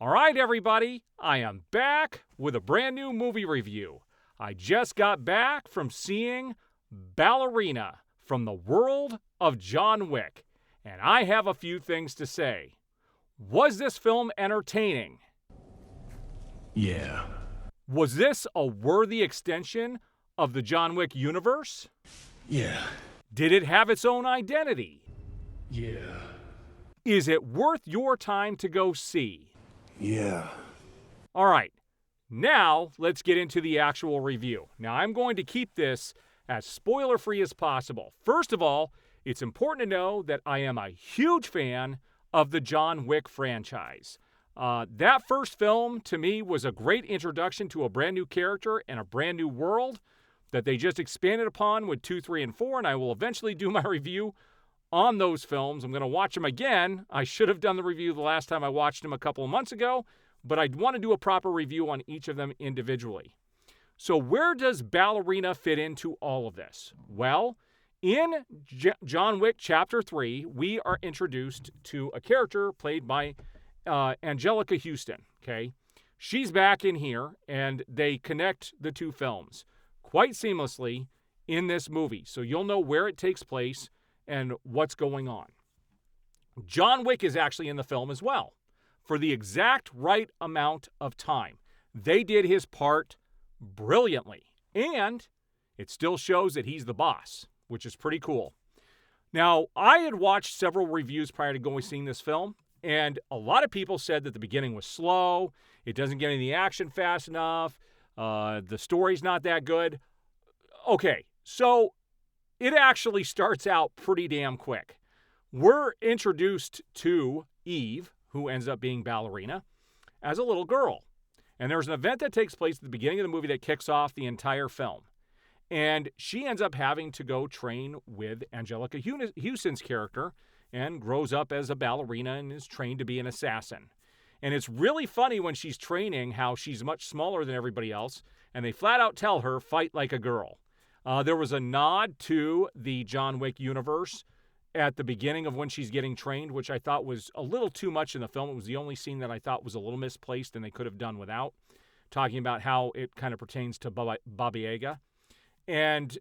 All right, everybody, I am back with a brand new movie review. I just got back from seeing Ballerina from the world of John Wick, and I have a few things to say. Was this film entertaining? Yeah. Was this a worthy extension of the John Wick universe? Yeah. Did it have its own identity? Yeah. Is it worth your time to go see? Yeah. All right, now let's get into the actual review. Now, I'm going to keep this as spoiler-free as possible. First of all, it's important to know that I am a huge fan of the John Wick franchise. That first film, to me, was a great introduction to a brand new character and a brand new world that they just expanded upon with 2, 3, and 4, and I will eventually do my review on those films. I'm going to watch them again. I should have done the review the last time I watched them a couple of months ago, but I want to do a proper review on each of them individually. So where does Ballerina fit into all of this? Well, in John Wick Chapter 3, we are introduced to a character played by Angelica Houston, okay? She's back in here, and they connect the two films quite seamlessly in this movie, so you'll know where it takes place and what's going on. John Wick is actually in the film as well, for the exact right amount of time. They did his part brilliantly, and it still shows that he's the boss, which is pretty cool. Now, I had watched several reviews prior to seeing this film, and a lot of people said that the beginning was slow, it doesn't get any of the action fast enough, the story's not that good. Okay, so it actually starts out pretty damn quick. We're introduced to Eve, who ends up being Ballerina, as a little girl. And there's an event that takes place at the beginning of the movie that kicks off the entire film. And she ends up having to go train with Angelica Houston's character and grows up as a ballerina and is trained to be an assassin. And it's really funny when she's training how she's much smaller than everybody else, and they flat out tell her, fight like a girl. There was a nod to the John Wick universe at the beginning of when she's getting trained, which I thought was a little too much in the film. It was the only scene that I thought was a little misplaced and they could have done without, talking about how it kind of pertains to Baba Yaga. And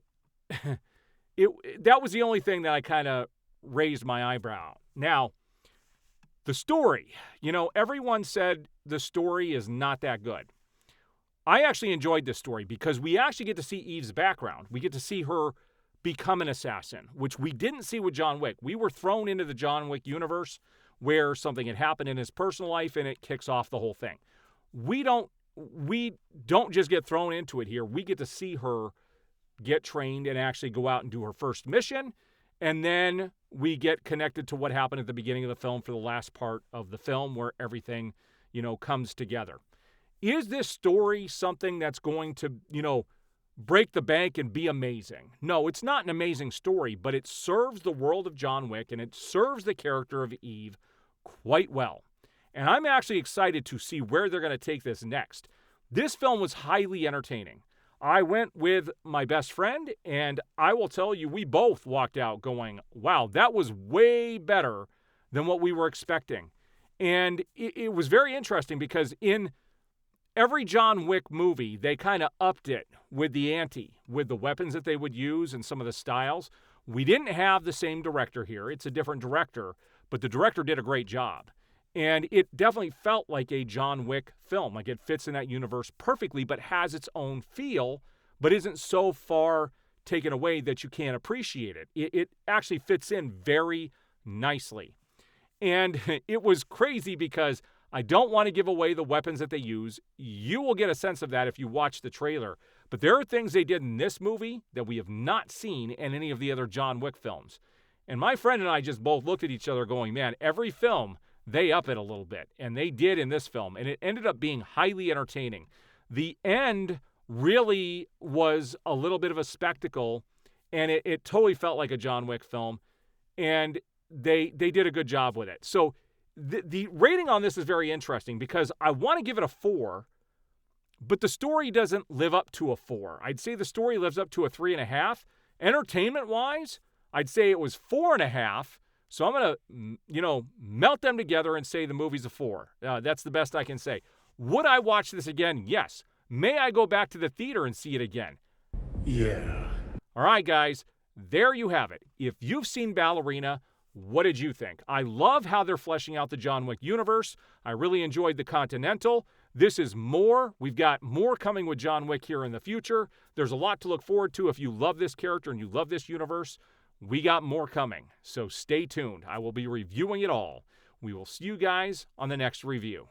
that was the only thing that I kind of raised my eyebrow. Now, the story, everyone said the story is not that good. I actually enjoyed this story because we actually get to see Eve's background. We get to see her become an assassin, which we didn't see with John Wick. We were thrown into the John Wick universe where something had happened in his personal life and it kicks off the whole thing. We don't just get thrown into it here. We get to see her get trained and actually go out and do her first mission. And then we get connected to what happened at the beginning of the film for the last part of the film where everything, comes together. Is this story something that's going to, break the bank and be amazing? No, it's not an amazing story, but it serves the world of John Wick and it serves the character of Eve quite well. And I'm actually excited to see where they're going to take this next. This film was highly entertaining. I went with my best friend, and I will tell you, we both walked out going, wow, that was way better than what we were expecting. And it was very interesting because in every John Wick movie, they kind of upped it with the ante, with the weapons that they would use and some of the styles. We didn't have the same director here. It's a different director, but the director did a great job. And it definitely felt like a John Wick film. Like it fits in that universe perfectly, but has its own feel, but isn't so far taken away that you can't appreciate it. It actually fits in very nicely. And it was crazy because I don't want to give away the weapons that they use. You will get a sense of that if you watch the trailer. But there are things they did in this movie that we have not seen in any of the other John Wick films. And my friend and I just both looked at each other going, man, every film, they up it a little bit. And they did in this film. And it ended up being highly entertaining. The end really was a little bit of a spectacle. And it totally felt like a John Wick film. And they did a good job with it. So the rating on this is very interesting because I want to give it a 4, but the story doesn't live up to a 4. I'd say the story lives up to a 3.5. Entertainment-wise, I'd say it was 4.5. So I'm going to, melt them together and say the movie's a 4. That's the best I can say. Would I watch this again? Yes. May I go back to the theater and see it again? Yeah. All right, guys, there you have it. If you've seen Ballerina, what did you think? I love how they're fleshing out the John Wick universe. I really enjoyed the Continental. This is more. We've got more coming with John Wick here in the future. There's a lot to look forward to if you love this character and you love this universe. We got more coming, so stay tuned. I will be reviewing it all. We will see you guys on the next review.